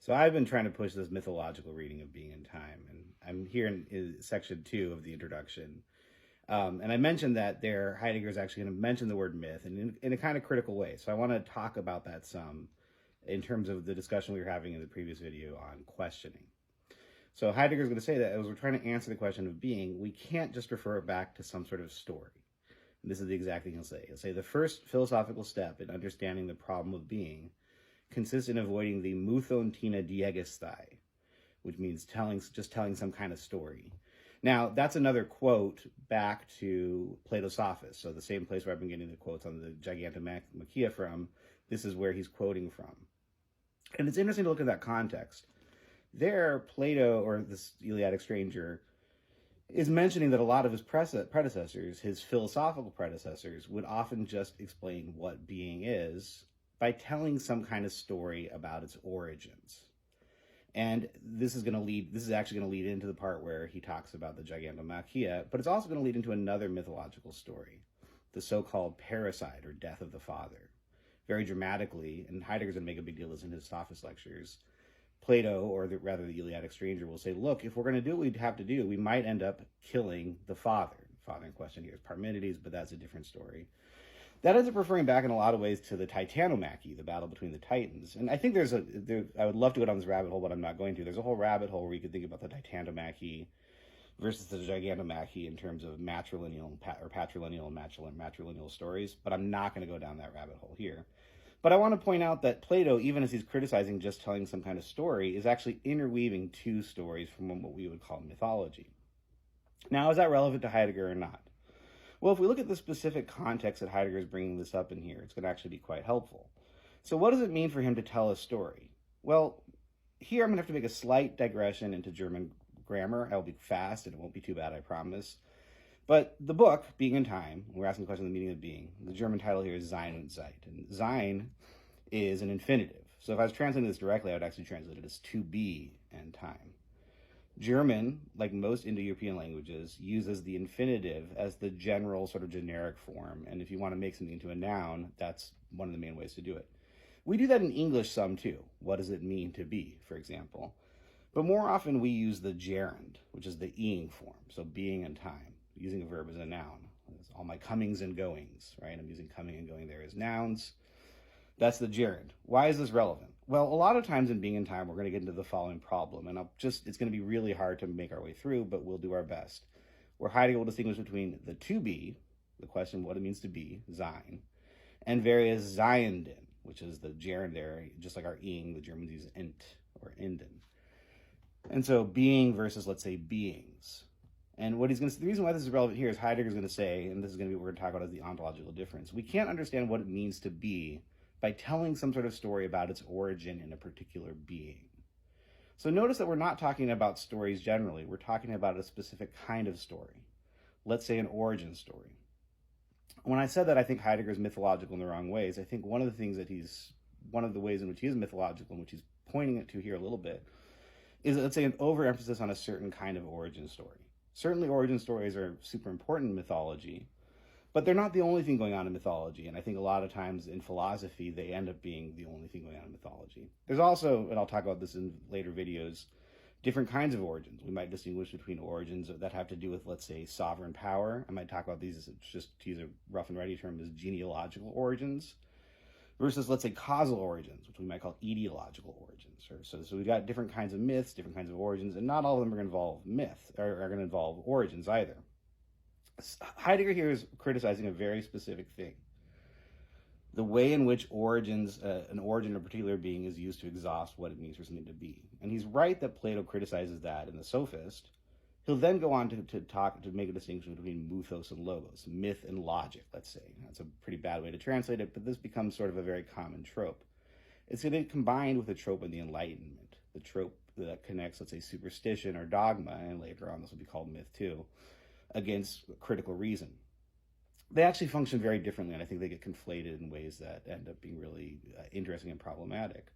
So I've been trying to push this mythological reading of Being in Time, and I'm here in section 2 of the introduction. And I mentioned that there, Heidegger is actually going to mention the word myth in a kind of critical way. So I want to talk about that some in terms of the discussion we were having in the previous video on questioning. So Heidegger is going to say that as we're trying to answer the question of being, we can't just refer it back to some sort of story. And this is the exact thing he'll say. He'll say the first philosophical step in understanding the problem of being consists in avoiding the muthontina diegesthai, which means just telling some kind of story. Now, that's another quote back to Plato's Sophist. So the same place where I've been getting the quotes on the Gigantomachia from, this is where he's quoting from. And it's interesting to look at that context. There, Plato, or this Eleatic stranger, is mentioning that a lot of his predecessors, his philosophical predecessors, would often just explain what being is by telling some kind of story about its origins. And this is actually going to lead into the part where he talks about the Gigantomachia, but it's also going to lead into another mythological story, the so-called parricide, or death of the father. Very dramatically, and Heidegger's going to make a big deal of this in his Sophist lectures, Plato, or rather the Eleatic stranger, will say, look, if we're going to do what we'd have to do, we might end up killing the father. The father in question here is Parmenides, but that's a different story. That ends up referring back in a lot of ways to the Titanomachy, the battle between the Titans. And I think I would love to go down this rabbit hole, but I'm not going to. There's a whole rabbit hole where you could think about the Titanomachy versus the Gigantomachy in terms of matrilineal or patrilineal and matrilineal stories, but I'm not going to go down that rabbit hole here. But I want to point out that Plato, even as he's criticizing just telling some kind of story, is actually interweaving two stories from what we would call mythology. Now, is that relevant to Heidegger or not? Well, if we look at the specific context that Heidegger is bringing this up in here, it's going to actually be quite helpful. So what does it mean for him to tell a story? Well, here I'm going to have to make a slight digression into German grammar. I'll be fast and it won't be too bad, I promise. But the book, Being in Time, we're asking the question of the meaning of being. The German title here is Sein und Zeit. And Sein is an infinitive. So if I was translating this directly, I would actually translate it as to be and time. German, like most Indo-European languages, uses the infinitive as the general sort of generic form. And if you want to make something into a noun, that's one of the main ways to do it. We do that in English some too. What does it mean to be, for example? But more often we use the gerund, which is the ing form. So being and time, using a verb as a noun. That's all my comings and goings, right? I'm using coming and going there as nouns. That's the gerund. Why is this relevant? Well, a lot of times in Being in Time, we're going to get into the following problem, and it's going to be really hard to make our way through, but we'll do our best. Where Heidegger will distinguish between the to be, the question what it means to be, sein, and various seienden, which is the gerund there, just like our ing, the Germans use int or inden. And so being versus, let's say, beings. And what the reason why this is relevant here is Heidegger's going to say, and this is going to be what we're going to talk about as the ontological difference. We can't understand what it means to be by telling some sort of story about its origin in a particular being. So notice that we're not talking about stories generally. We're talking about a specific kind of story. Let's say an origin story. When I said that I think Heidegger is mythological in the wrong ways, I think one of the ways in which he is mythological, and which he's pointing it to here a little bit, is, let's say, an overemphasis on a certain kind of origin story. Certainly origin stories are super important in mythology, but they're not the only thing going on in mythology, and I think a lot of times in philosophy, they end up being the only thing going on in mythology. There's also, and I'll talk about this in later videos, different kinds of origins. We might distinguish between origins that have to do with, let's say, sovereign power. I might talk about these, just to use a rough and ready term, as genealogical origins, versus, let's say, causal origins, which we might call etiological origins. So we've got different kinds of myths, different kinds of origins, and not all of them are going to involve are going to involve origins either. Heidegger here is criticizing a very specific thing. The way in which an origin of a particular being is used to exhaust what it means for something to be. And he's right that Plato criticizes that in the Sophist. He'll then go on to make a distinction between mythos and logos, myth and logic, let's say. That's a pretty bad way to translate it, but this becomes sort of a very common trope. It's going to be combined with the trope of the Enlightenment, the trope that connects, let's say, superstition or dogma, and later on this will be called myth too, against critical reason. They actually function very differently, and I think they get conflated in ways that end up being really interesting and problematic.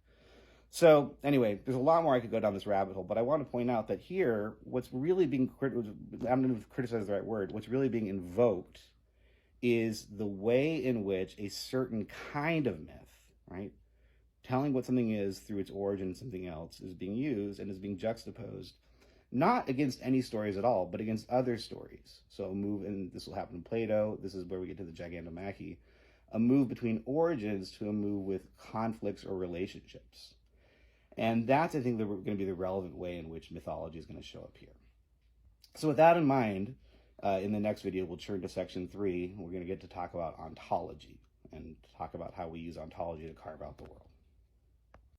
So anyway, there's a lot more I could go down this rabbit hole, but I want to point out that here, what's really being, I'm going to criticize the right word, what's really being invoked is the way in which a certain kind of myth, right, telling what something is through its origin, something else, is being used and is being juxtaposed, not against any stories at all, but against other stories. So a move, and this will happen in Plato, this is where we get to the gigantomachy, a move between origins to a move with conflicts or relationships. And that's, I think, going to be the relevant way in which mythology is going to show up here. So with that in mind, in the next video, we'll turn to section 3. We're going to get to talk about ontology and talk about how we use ontology to carve out the world.